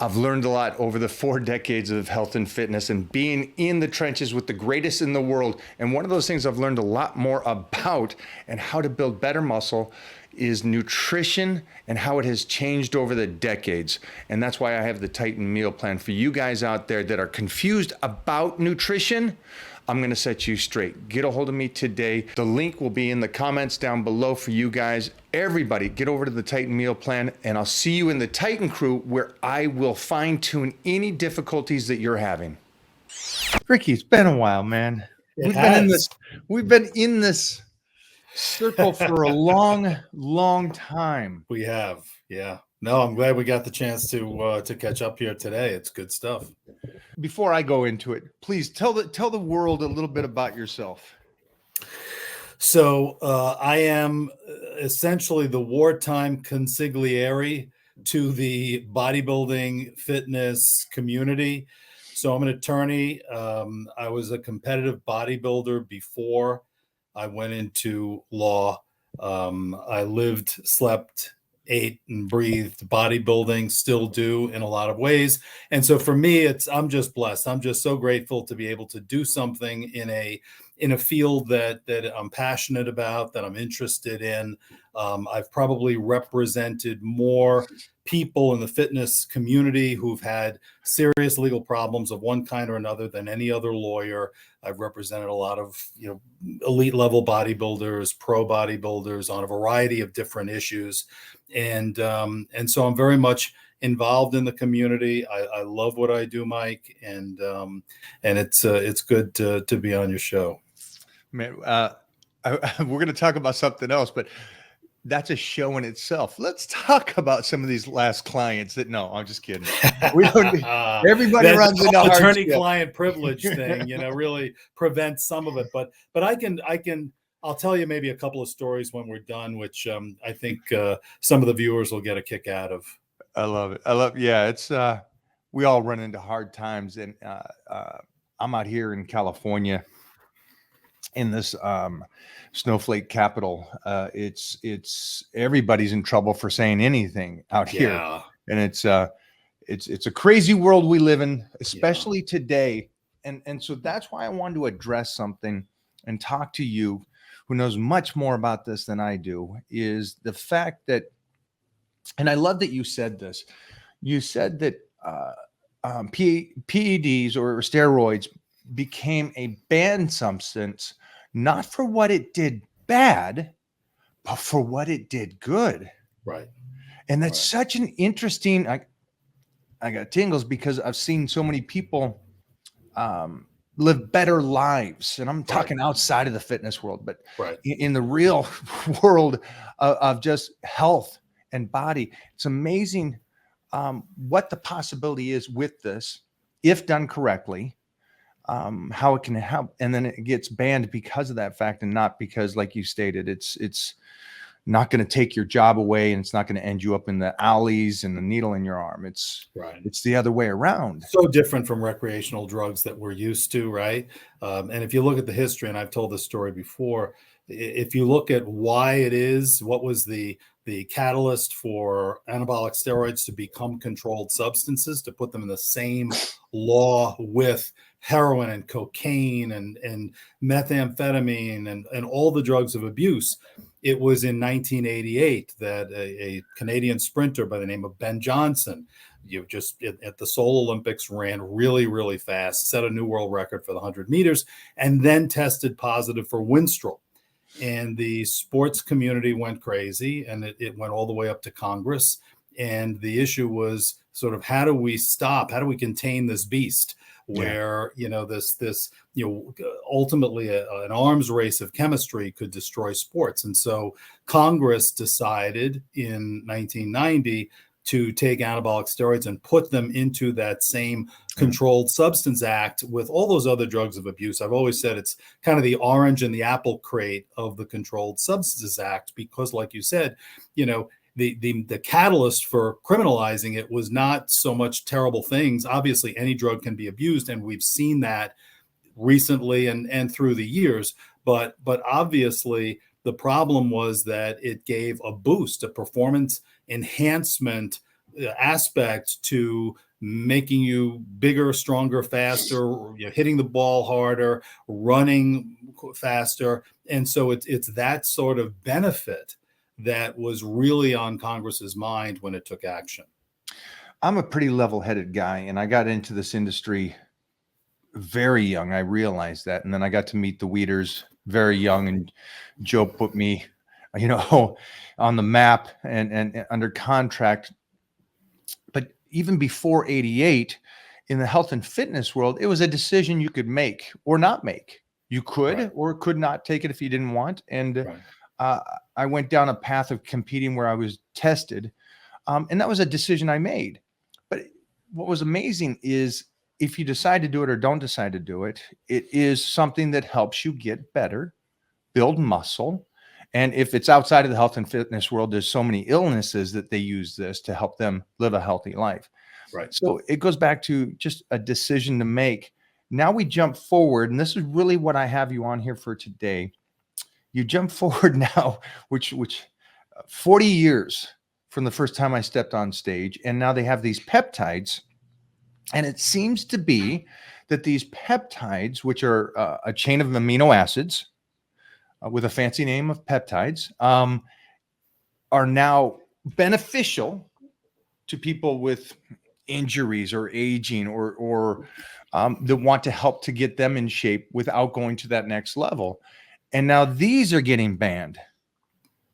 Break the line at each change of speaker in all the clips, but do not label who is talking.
I've learned a lot over the 4 decades of health and fitness and being in the trenches with the greatest in the world. And one of those things I've learned a lot more about and how to build better muscle is nutrition and how it has changed over the decades. And that's why I have the Titan meal plan for you guys out there that are confused about nutrition. I'm going to set you straight. Get a hold of me today. The link will be in the comments down below for you guys. Everybody, get over to the Titan meal plan, and I'll see you in the Titan crew where I will fine tune any difficulties that you're having. Ricky, it's been a while, man. We've been in this circle for a long time.
We have, yeah. No, I'm glad we got the chance to catch up here today. It's good stuff.
Before I go into it, please tell the world a little bit about yourself.
So I am essentially the wartime consigliere to the bodybuilding fitness community. So I'm an attorney. I was a competitive bodybuilder before I went into law. I lived, slept, ate and breathed bodybuilding, still do in a lot of ways. And so for me, I'm just blessed. I'm just so grateful to be able to do something in a field that I'm passionate about, that I'm interested in. I've probably represented more people in the fitness community who've had serious legal problems of one kind or another than any other lawyer. I've represented a lot of, elite level bodybuilders, pro bodybuilders on a variety of different issues. And so I'm very much involved in the community. I love what I do, Mike. And it's good to be on your show.
Man, we're going to talk about something else, but that's a show in itself. Let's talk about some of these last clients that, no, I'm just kidding. We don't, everybody runs into
attorney-client privilege thing, really prevents some of it. But I'll tell you maybe a couple of stories when we're done, which I think some of the viewers will get a kick out of.
I love it. Yeah, it's we all run into hard times, and I'm out here in California in this snowflake capital. It's everybody's in trouble for saying anything out here, and it's a crazy world we live in, especially today. And so that's why I wanted to address something and talk to you, who knows much more about this than I do, is the fact that, and I love that you said this. You said that PEDs or steroids became a banned substance, not for what it did bad, but for what it did good.
Right.
And that's such an interesting, I got tingles because I've seen so many people live better lives. And I'm talking outside of the fitness world, but in the real world of just health and body. It's amazing what the possibility is with this, if done correctly. How it can help, and then it gets banned because of that fact, and not because, like you stated, it's not going to take your job away, and it's not going to end you up in the alleys and the needle in your arm. It's the other way around.
So different from recreational drugs that we're used to, right? And if you look at the history, and I've told this story before, if you look at why it is, what was the catalyst for anabolic steroids to become controlled substances, to put them in the same law with heroin and cocaine and methamphetamine and all the drugs of abuse. It was in 1988 that a Canadian sprinter by the name of Ben Johnson, at the Seoul Olympics, ran really, really fast, set a new world record for the 100 meters, and then tested positive for Winstrol. And the sports community went crazy, and it went all the way up to Congress. And the issue was sort of, how do we contain this beast? Where ultimately an arms race of chemistry could destroy sports. And so Congress decided in 1990 to take anabolic steroids and put them into that same Controlled Substance Act with all those other drugs of abuse. I've always said it's kind of the orange and the apple crate of the Controlled Substances Act, because, like you said, the catalyst for criminalizing it was not so much terrible things. Obviously, any drug can be abused, and we've seen that recently and through the years. But obviously, the problem was that it gave a boost, a performance enhancement aspect to making you bigger, stronger, faster, hitting the ball harder, running faster. And so it's that sort of benefit that was really on Congress's mind when it took action.
I'm a pretty level-headed guy, and I got into this industry very young. I realized that. And then I got to meet the Weeders very young, and Joe put me, on the map and under contract. But even before 88, in the health and fitness world, it was a decision you could make or not make. You could
Right.
or could not take it if you didn't want. And
Right.
I went down a path of competing where I was tested. And that was a decision I made. But what was amazing is if you decide to do it or don't decide to do it, it is something that helps you get better, build muscle. And if it's outside of the health and fitness world, there's so many illnesses that they use this to help them live a healthy life.
Right.
So it goes back to just a decision to make. Now we jump forward, and this is really what I have you on here for today. You jump forward now, which 40 years from the first time I stepped on stage, and now they have these peptides. And it seems to be that these peptides, which are a chain of amino acids with a fancy name of peptides, are now beneficial to people with injuries or aging or that want to help to get them in shape without going to that next level. And now these are getting banned.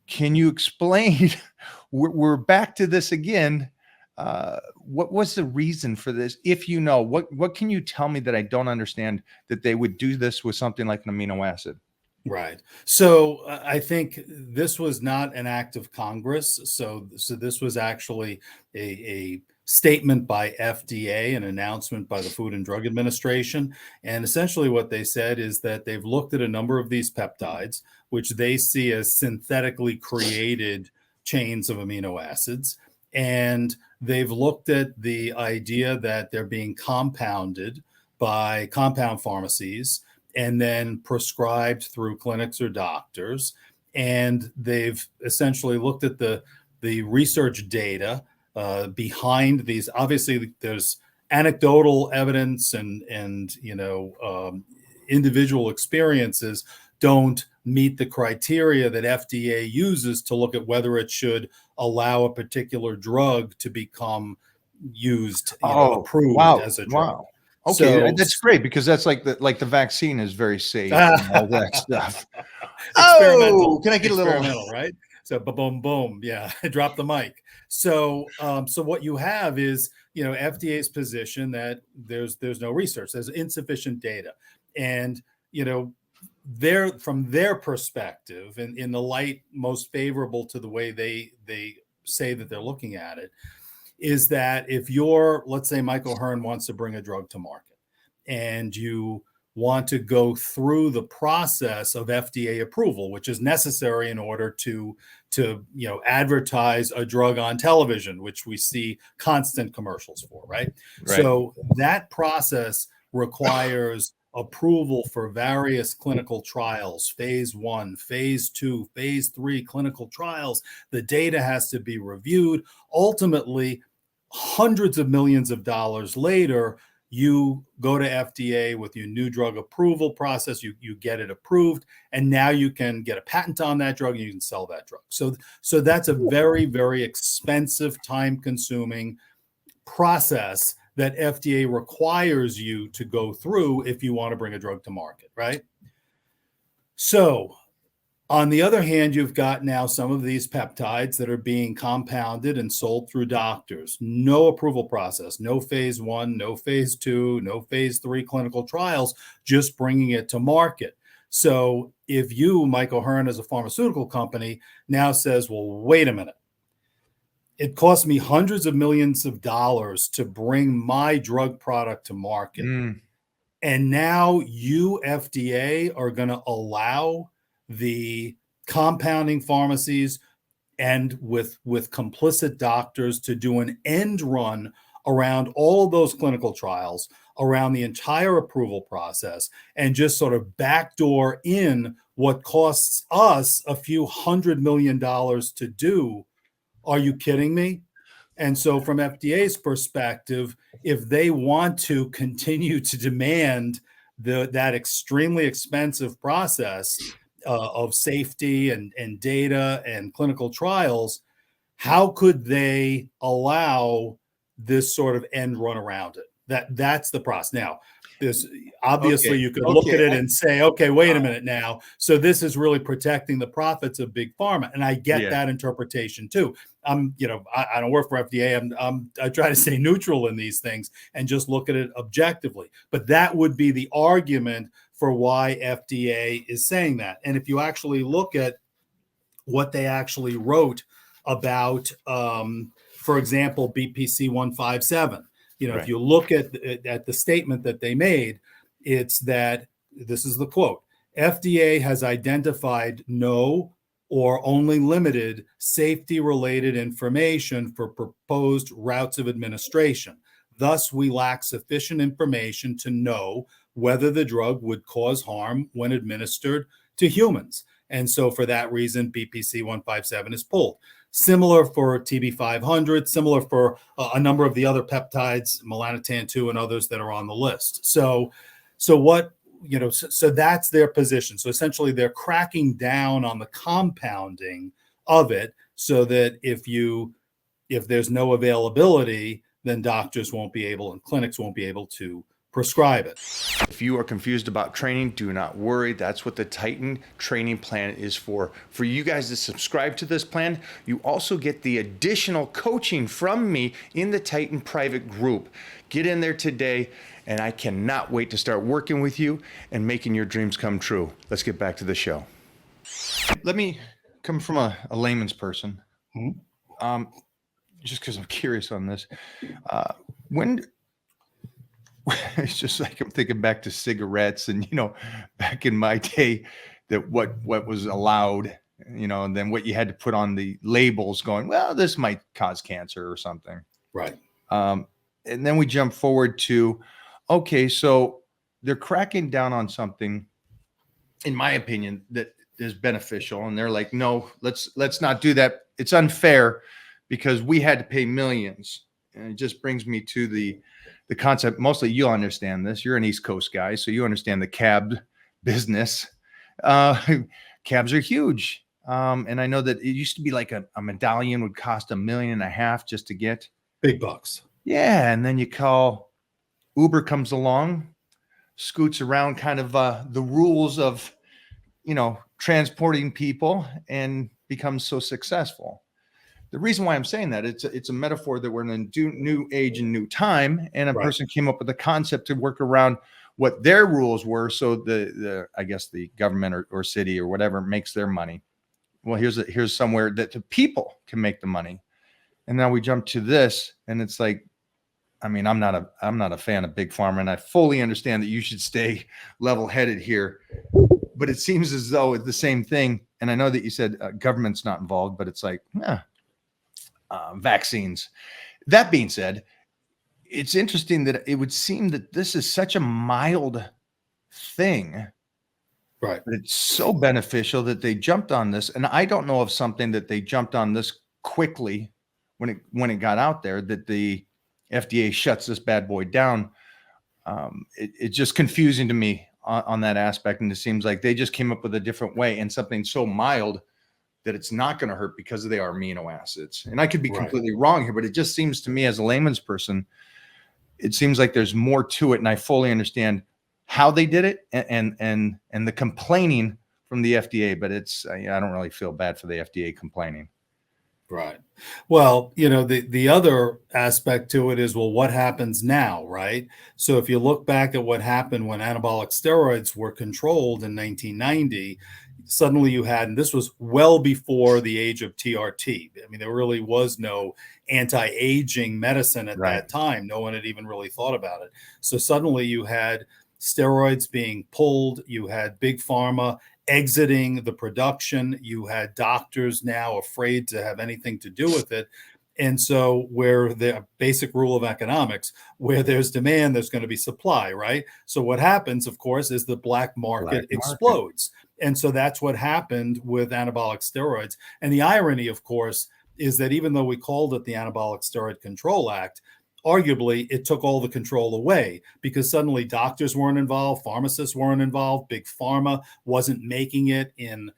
Can you explain? We're back to this again. What was the reason for this? If you know, what can you tell me that I don't understand that they would do this with something like an amino acid?
Right. So I think this was not an act of Congress. So this was actually a statement by FDA, an announcement by the Food and Drug Administration. And essentially what they said is that they've looked at a number of these peptides, which they see as synthetically created chains of amino acids. And they've looked at the idea that they're being compounded by compound pharmacies and then prescribed through clinics or doctors. And they've essentially looked at the research data behind these. Obviously, there's anecdotal evidence and individual experiences don't meet the criteria that FDA uses to look at whether it should allow a particular drug to become used, approved as a drug.
Wow. Okay, that's great, because that's like the vaccine is very safe and all that stuff.
Experimental.
Can I get a little
right? So boom, boom, yeah. Drop the mic. So what you have is FDA's position that there's no research, there's insufficient data, and from their perspective, and in the light most favorable to the way they say that they're looking at it, is that if let's say Michael Hearn wants to bring a drug to market and you want to go through the process of FDA approval, which is necessary in order to advertise a drug on television, which we see constant commercials for, right? So that process requires approval for various clinical trials, phase 1, phase 2, phase 3 clinical trials. The data has to be reviewed. Ultimately, hundreds of millions of dollars later, you go to FDA with your new drug approval process, you get it approved, and now you can get a patent on that drug and you can sell that drug. So that's a very, very expensive, time-consuming process that FDA requires you to go through if you want to bring a drug to market, right? So on the other hand, you've got now some of these peptides that are being compounded and sold through doctors. No approval process, no phase 1, no phase 2, no phase 3 clinical trials, just bringing it to market. So if you, Michael Hearn, as a pharmaceutical company, now says, well, wait a minute, it cost me hundreds of millions of dollars to bring my drug product to market. And now you, FDA, are going to allow the compounding pharmacies and with complicit doctors to do an end run around all of those clinical trials, around the entire approval process, and just sort of backdoor in what costs us a few $100 million to do. Are you kidding me? And so from FDA's perspective, if they want to continue to demand that extremely expensive process of safety and data and clinical trials, how could they allow this sort of end run around it? That's the process. Now, this obviously you could look at it and say, okay, wait a minute now. So this is really protecting the profits of big pharma, and I get that interpretation too. I don't work for FDA. I try to stay neutral in these things and just look at it objectively. But that would be the argument for why FDA is saying that. And if you actually look at what they actually wrote about, for example, BPC 157. If you look at the statement that they made, it's that, this is the quote, FDA has identified no or only limited safety-related information for proposed routes of administration. Thus, we lack sufficient information to know whether the drug would cause harm when administered to humans. And so for that reason, BPC 157 is pulled. Similar for TB500, similar for a number of the other peptides, melanotan 2 and others that are on the list. So that's their position. So essentially they're cracking down on the compounding of it so that if there's no availability, then doctors won't be able and clinics won't be able to prescribe it.
If you are confused about training, do not worry. That's what the Titan training plan is for. For you guys to subscribe to this plan, you also get the additional coaching from me in the Titan private group. Get in there today, and I cannot wait to start working with you and making your dreams come true. Let's get back to the show. Let me come from a layman's person, just because I'm curious on this. When it's just like I'm thinking back to cigarettes and, back in my day, that what was allowed, and then what you had to put on the labels going, well, this might cause cancer or something.
Right.
And then we jump forward to, okay, so they're cracking down on something, in my opinion, that is beneficial. And they're like, no, let's not do that. It's unfair because we had to pay millions. And it just brings me to the concept. Mostly you'll understand this. You're an East Coast guy, so you understand the cab business. Cabs are huge. And I know that it used to be like a medallion would cost $1.5 million just to get.
Big bucks.
Yeah. And then you call Uber comes along, scoots around kind of the rules of, transporting people and becomes so successful. The reason why I'm saying that, it's a metaphor that we're in a new age and new time, and a person came up with a concept to work around what their rules were. So I guess the government or city or whatever makes their money. Well, here's somewhere that the people can make the money. And now we jump to this, and it's like, I mean, I'm not a fan of big pharma, and I fully understand that you should stay level-headed here. But it seems as though it's the same thing. And I know that you said government's not involved, but it's like, vaccines. That being said, it's interesting that it would seem that this is such a mild thing,
right?
But it's so beneficial that they jumped on this. And I don't know of something that they jumped on this quickly when it got out there that the FDA shuts this bad boy down. It's just confusing to me on that aspect, and it seems like they just came up with a different way and something so mild that it's not going to hurt because they are amino acids. And I could be completely wrong here, but it just seems to me as a layman's person, it seems like there's more to it. And I fully understand how they did it and the complaining from the FDA, but I don't really feel bad for the FDA complaining.
Right. Well, the other aspect to it is, well, what happens now, right? So if you look back at what happened when anabolic steroids were controlled in 1990, suddenly you had, and this was well before the age of TRT. I mean, there really was no anti-aging medicine at that time. No one had even really thought about it. So suddenly you had steroids being pulled, you had big pharma exiting the production, you had doctors now afraid to have anything to do with it. And so where the basic rule of economics, where there's demand, there's going to be supply, right? So what happens, of course, is the black market explodes. And so that's what happened with anabolic steroids. And the irony, of course, is that even though we called it the Anabolic Steroid Control Act, arguably it took all the control away because suddenly doctors weren't involved, pharmacists weren't involved, big pharma wasn't making it in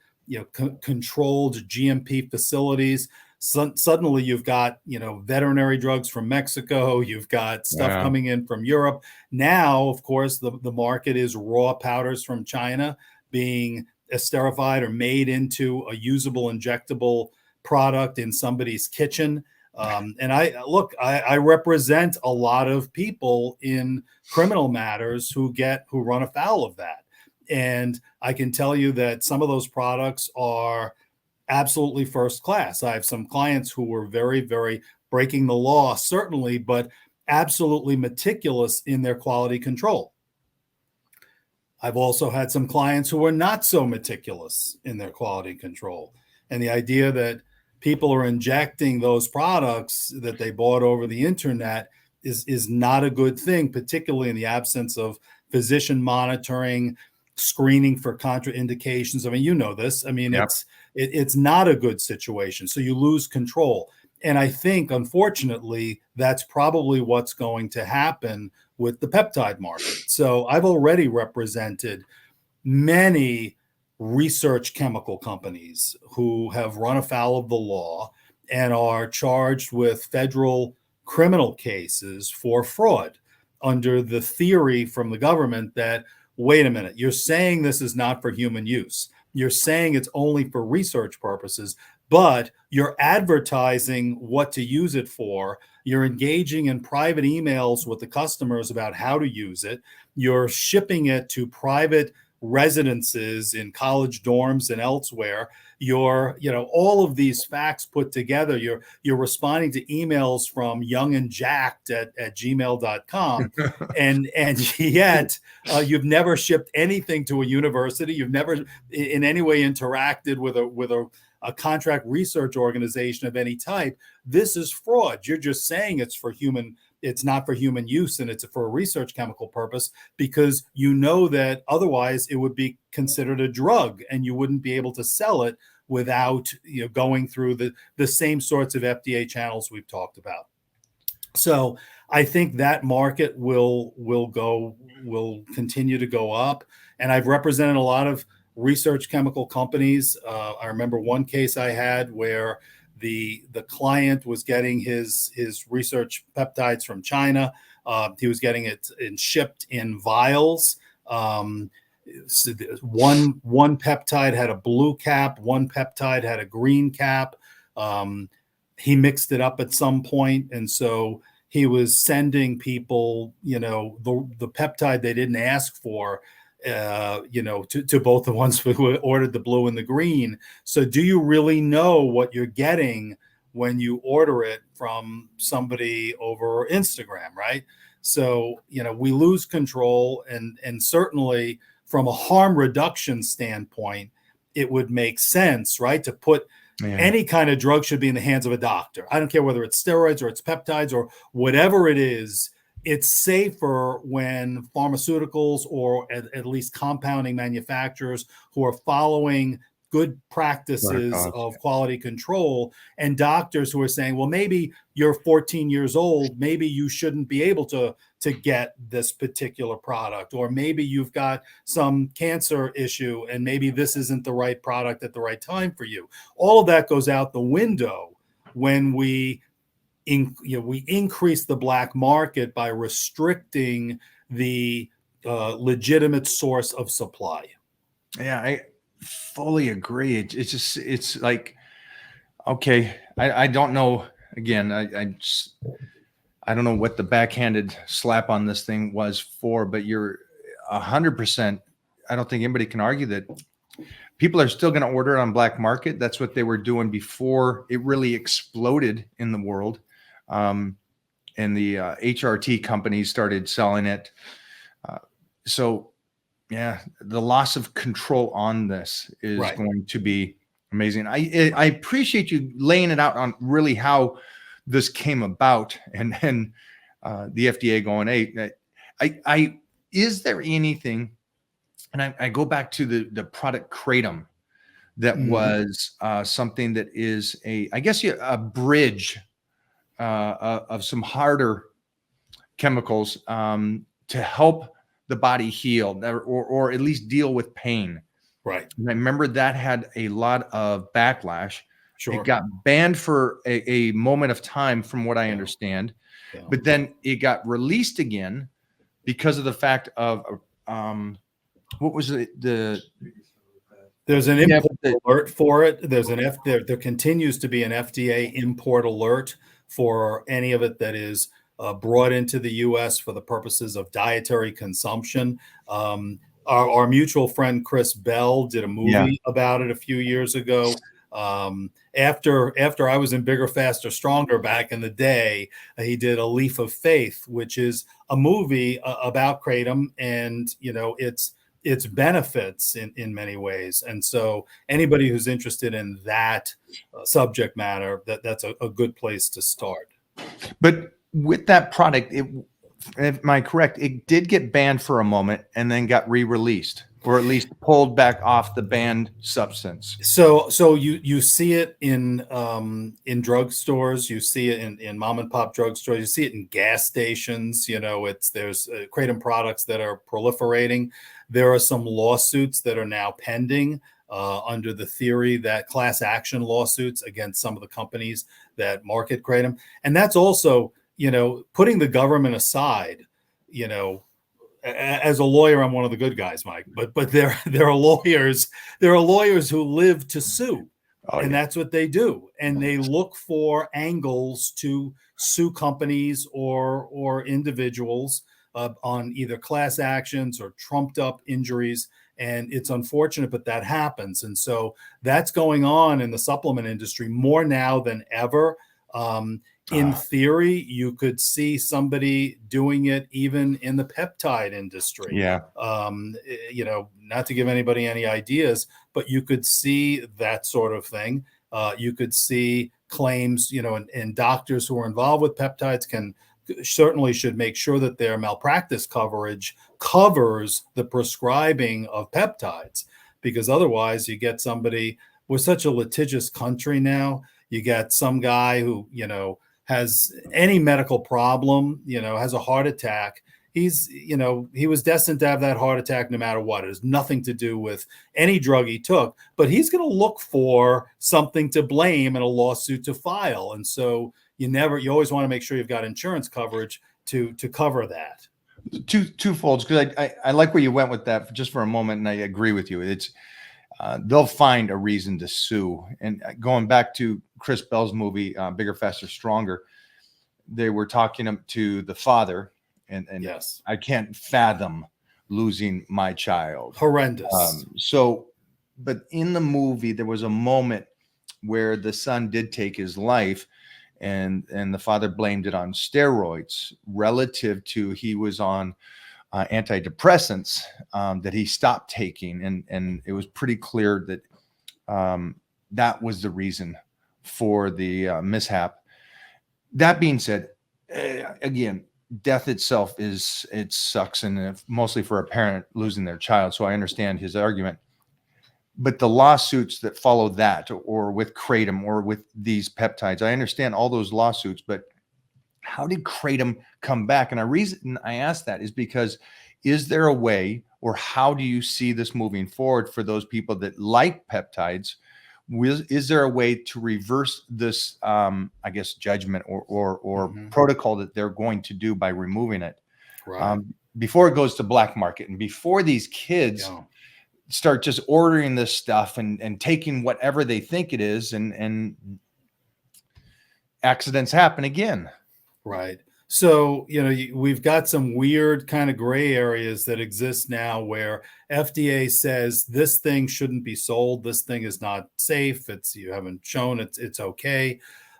controlled GMP facilities. Suddenly you've got veterinary drugs from Mexico, you've got stuff coming in from Europe. Now, of course, the market is raw powders from China being esterified or made into a usable injectable product in somebody's kitchen. And I represent a lot of people in criminal matters who run afoul of that. And I can tell you that some of those products are absolutely first class. I have some clients who were very, very breaking the law, certainly, but absolutely meticulous in their quality control. I've also had some clients who are not so meticulous in their quality control. And the idea that people are injecting those products that they bought over the internet is not a good thing, particularly in the absence of physician monitoring, screening for contraindications. I mean, you know this. I mean, it's not a good situation. So you lose control. And I think, unfortunately, that's probably what's going to happen with the peptide market. So I've already represented many research chemical companies who have run afoul of the law and are charged with federal criminal cases for fraud under the theory from the government that, wait a minute, you're saying this is not for human use. You're saying it's only for research purposes, but you're advertising what to use it for. You're engaging in private emails with the customers about how to use it. You're shipping it to private residences in college dorms and elsewhere. You're, all of these facts put together. You're responding to emails from young and jacked at gmail.com. and yet you've never shipped anything to a university. You've never in any way interacted with a contract research organization of any type. This is fraud. You're just saying it's not for human use and it's for a research chemical purpose because you know that otherwise it would be considered a drug and you wouldn't be able to sell it without going through the same sorts of FDA channels we've talked about. So I think that market will continue to go up. And I've represented a lot of research chemical companies. I remember one case I had where the client was getting his research peptides from China. He was getting it shipped in vials. So one peptide had a blue cap, one peptide had a green cap. He mixed it up at some point, and so he was sending people, the peptide they didn't ask for, to both the ones who ordered the blue and the green. So do you really know what you're getting when you order it from somebody over Instagram, right? So, we lose control, and certainly from a harm reduction standpoint, it would make sense, right, to put any kind of drug should be in the hands of a doctor. I don't care whether it's steroids or it's peptides or whatever it is. It's safer when pharmaceuticals or at least compounding manufacturers who are following good practices of quality control and doctors who are saying, well, maybe you're 14 years old, maybe you shouldn't be able to get this particular product, or maybe you've got some cancer issue and maybe this isn't the right product at the right time for you. All of that goes out the window when we increase the black market by restricting the legitimate source of supply.
Yeah, I fully agree. It's like, okay, I don't know. Again, I don't know what the backhanded slap on this thing was for, but you're 100%. I don't think anybody can argue that people are still going to order it on black market. That's what they were doing before it really exploded in the world. And the HRT companies started selling it. So yeah, the loss of control on this is going to be amazing. I appreciate you laying it out on really how this came about, and then the FDA going, hey, is there anything? And I go back to the product kratom that
Mhm.
was something that is I guess, a bridge of some harder chemicals to help the body heal or at least deal with pain.
Right.
And I remember that had a lot of backlash. It
Sure.
got banned for a moment of time, from what I
Yeah.
understand,
Yeah.
but then it got released again because of the fact of what was it?
There's an
Yeah,
import alert for it. There's an there continues to be an FDA import alert for any of it that is brought into the U.S. for the purposes of dietary consumption. Our mutual friend Chris Bell did a
yeah.
movie about it a few years ago. After I was in Bigger, Faster, Stronger back in the day, he did A Leaf of Faith, which is a movie about kratom, and its benefits in many ways. And so anybody who's interested in that subject matter, that's a good place to start.
But with that product, am I correct? It did get banned for a moment and then got re-released, or at least pulled back off the banned substance.
So you see it in drugstores, you see it in mom and pop drugstores, you see it in gas stations. There's kratom products that are proliferating. There are some lawsuits that are now pending under the theory that class action lawsuits against some of the companies that market kratom, and that's also putting the government aside. You know, as a lawyer, I'm one of the good guys, Mike. But there are lawyers who live to sue,
Oh
and
yeah.
that's what they do. And they look for angles to sue companies or individuals on either class actions or trumped up injuries. And it's unfortunate, but that happens. And so that's going on in the supplement industry more now than ever. In theory, you could see somebody doing it even in the peptide industry.
Yeah.
Not to give anybody any ideas, but you could see that sort of thing. You could see claims, and doctors who are involved with peptides certainly should make sure that their malpractice coverage covers the prescribing of peptides, because otherwise you get somebody. We're such a litigious country now. You get some guy who, has any medical problem, has a heart attack. He was destined to have that heart attack no matter what. It has nothing to do with any drug he took, but he's going to look for something to blame and a lawsuit to file. And so you always want to make sure you've got insurance coverage to cover that.
Twofolds, because I like where you went with that just for a moment, and I agree with you. It's they'll find a reason to sue. And going back to Chris Bell's movie, Bigger, Faster, Stronger, they were talking to the father, and
Yes.
I can't fathom losing my child.
Horrendous.
But in the movie, there was a moment where the son did take his life, and the father blamed it on steroids relative to he was on antidepressants that he stopped taking, and it was pretty clear that that was the reason for the mishap. That being said, again, death itself it sucks, and mostly for a parent losing their child. So I understand his argument, but the lawsuits that follow that, or with kratom, or with these peptides, I understand all those lawsuits, but how did kratom come back? And the reason I ask that is because, is there a way, or how do you see this moving forward for those people that like peptides? Is there a way to reverse this, I guess, judgment or protocol that they're going to do by removing it
Right.
before it goes to black market, and before these kids start just ordering this stuff and taking whatever they think it is, and accidents happen again?
Right. So, we've got some weird kind of gray areas that exist now where FDA says this thing shouldn't be sold. This thing is not safe. You haven't shown it's okay,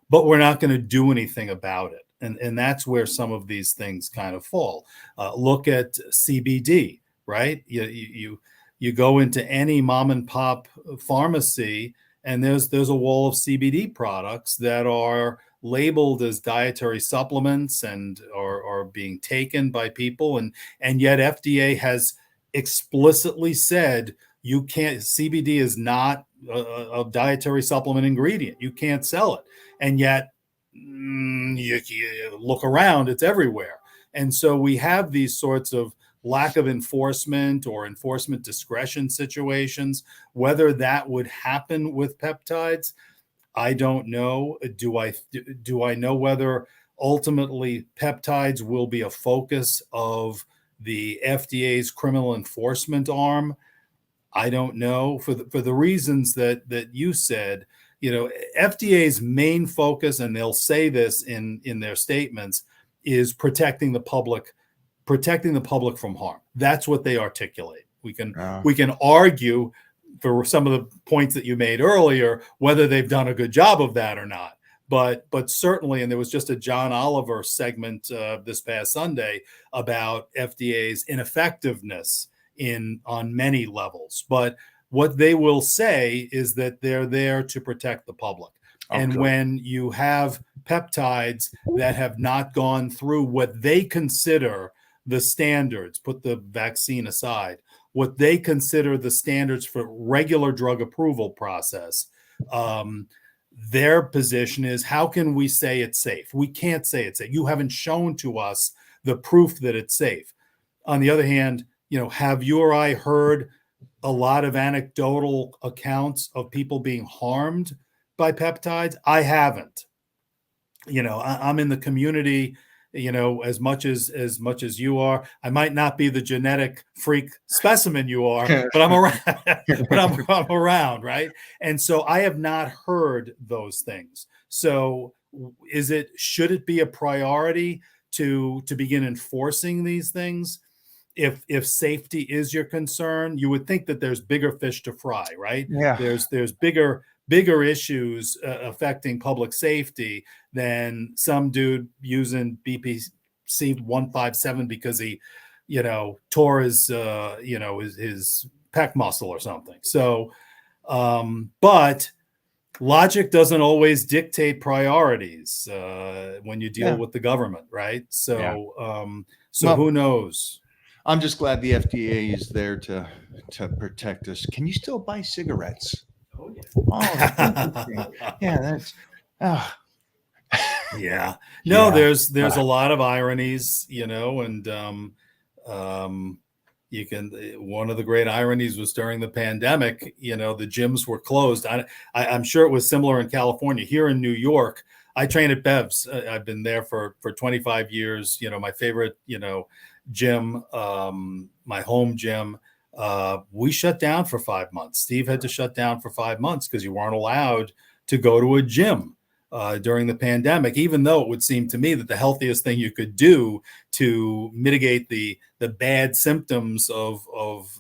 but we're not going to do anything about it. And that's where some of these things kind of fall. Look at CBD, right? You go into any mom and pop pharmacy, and there's a wall of CBD products that are labeled as dietary supplements and are being taken by people, and yet FDA has explicitly said you can't. CBD is not a dietary supplement ingredient. You can't sell it, and yet you look around, it's everywhere. And so we have these sorts of lack of enforcement or enforcement discretion situations. Whether that would happen with peptides, I don't know. Do I know whether ultimately peptides will be a focus of the FDA's criminal enforcement arm? I don't know, for the reasons that you said. FDA's main focus, and they'll say this in their statements, is protecting the public from harm. That's what they articulate. We can argue for some of the points that you made earlier whether they've done a good job of that or not. But certainly, and there was just a John Oliver segment this past Sunday about FDA's ineffectiveness on many levels. But what they will say is that they're there to protect the public. Okay. And when you have peptides that have not gone through what they consider the standards, put the vaccine aside, what they consider the standards for regular drug approval process, their position is, how can we say it's safe? We can't say it's safe. You haven't shown to us the proof that it's safe. On the other hand, have you or I heard a lot of anecdotal accounts of people being harmed by peptides? I haven't. I'm in the community, as much as you are. I might not be the genetic freak specimen you are, but I'm around. I'm around, right? And so I have not heard those things. So should it be a priority to begin enforcing these things? If safety is your concern, you would think that there's bigger fish to fry, right?
Yeah.
There's bigger issues affecting public safety than some dude using BPC 157 because he, tore his pec muscle or something. So, but logic doesn't always dictate priorities when you deal with the government, right? So, who knows?
I'm just glad the FDA is there to protect us. Can you still buy cigarettes?
Oh yeah.
Oh, yeah. That's.
Yeah. No, there's a lot of ironies, and you can. One of the great ironies was during the pandemic. The gyms were closed. I'm sure it was similar in California. Here in New York, I train at Bev's. I've been there for 25 years. My favorite, gym, my home gym. We shut down for 5 months. Steve had to shut down for 5 months because you weren't allowed to go to a gym during the pandemic, even though it would seem to me that the healthiest thing you could do to mitigate the bad symptoms of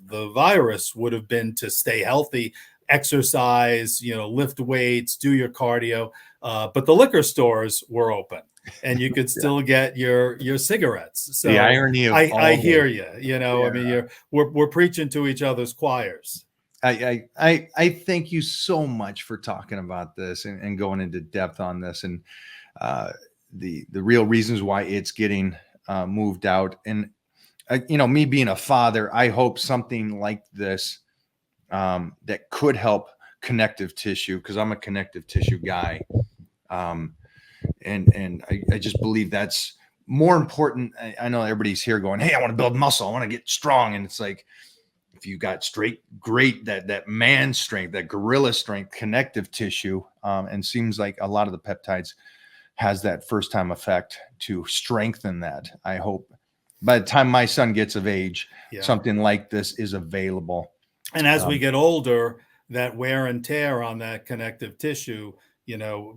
the virus would have been to stay healthy, exercise, lift weights, do your cardio. But the liquor stores were open and you could still get your cigarettes. So
the irony of
I hear you, I mean, we're preaching to each other's choirs.
I thank you so much for talking about this and going into depth on this and the real reasons why it's getting moved out. And, me being a father, I hope something like this that could help connective tissue, because I'm a connective tissue guy. And I just believe that's more important. I know everybody's here going, hey, I want to build muscle. I want to get strong. And it's like, if you got great, that man strength, that gorilla strength, connective tissue, and seems like a lot of the peptides has that first time effect to strengthen that. I hope by the time my son gets of age, something like this is available.
And as we get older, that wear and tear on that connective tissue,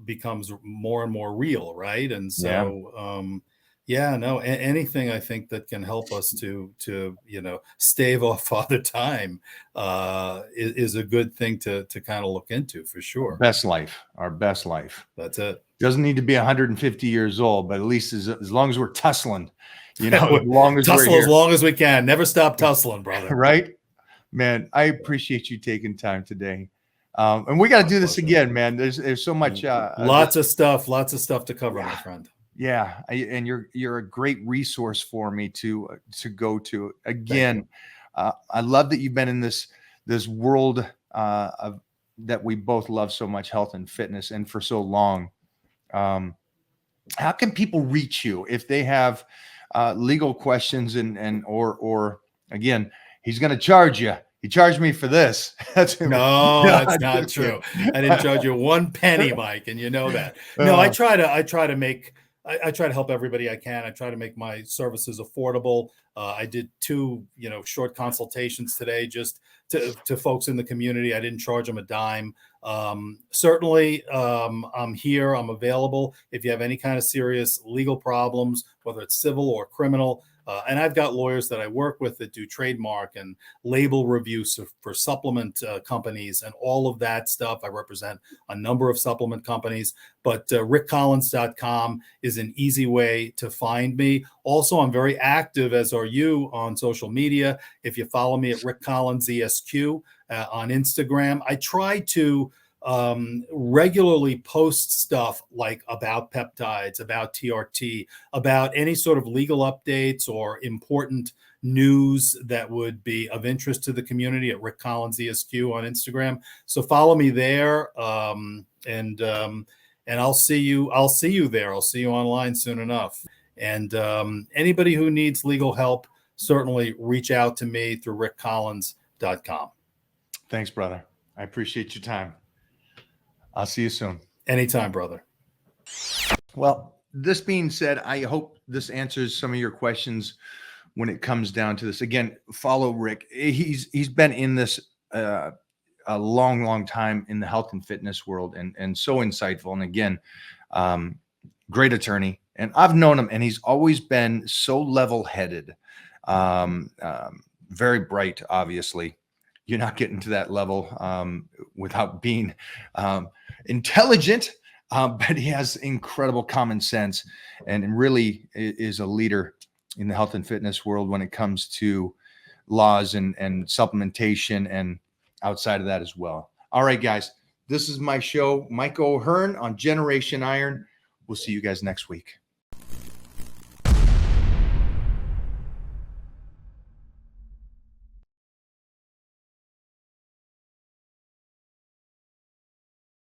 becomes more and more real, right? And so, anything I think that can help us to stave off Father Time is a good thing to kind of look into for sure.
Our best life.
That's it.
Doesn't need to be 150 years old, but at least as long as we're tussling, as
long as we can. Never stop tussling, brother.
Right? Man, I appreciate you taking time today. And we got to do this again, man. There's so much.
Lots of stuff to cover, my friend.
Yeah, and you're a great resource for me to go to. Again, I love that you've been in this world of that we both love so much, health and fitness, and for so long. How can people reach you if they have legal questions or again, he's going to charge you. He charged me for this.
No, that's not true. I didn't charge you one penny, Mike, and you know that. No, I try to help everybody I can. I try to make my services affordable. I did 2, short consultations today just to folks in the community. I didn't charge them a dime. Certainly, I'm here. I'm available if you have any kind of serious legal problems, whether it's civil or criminal. And I've got lawyers that I work with that do trademark and label reviews for supplement companies and all of that stuff. I represent a number of supplement companies, but rickcollins.com is an easy way to find me. Also, I'm very active, as are you, on social media. If you follow me at Rick Collins ESQ on Instagram, I try to regularly post stuff like about peptides, about TRT, about any sort of legal updates or important news that would be of interest to the community at Rick Collins ESQ on Instagram. So follow me there, and I'll see you there. I'll see you online soon enough. And anybody who needs legal help, certainly reach out to me through rickcollins.com.
Thanks, brother. I appreciate your time. I'll see you soon.
Anytime, brother.
Well, this being said, I hope this answers some of your questions when it comes down to this. Again, follow Rick. He's been in this a long time in the health and fitness world, and so insightful. And again, great attorney. And I've known him, and he's always been so level-headed, very bright. Obviously, you're not getting to that level without being intelligent, but he has incredible common sense and really is a leader in the health and fitness world when it comes to laws and supplementation and outside of that as well. All right, guys, this is my show, Mike O'Hearn on Generation Iron. We'll see you guys next week.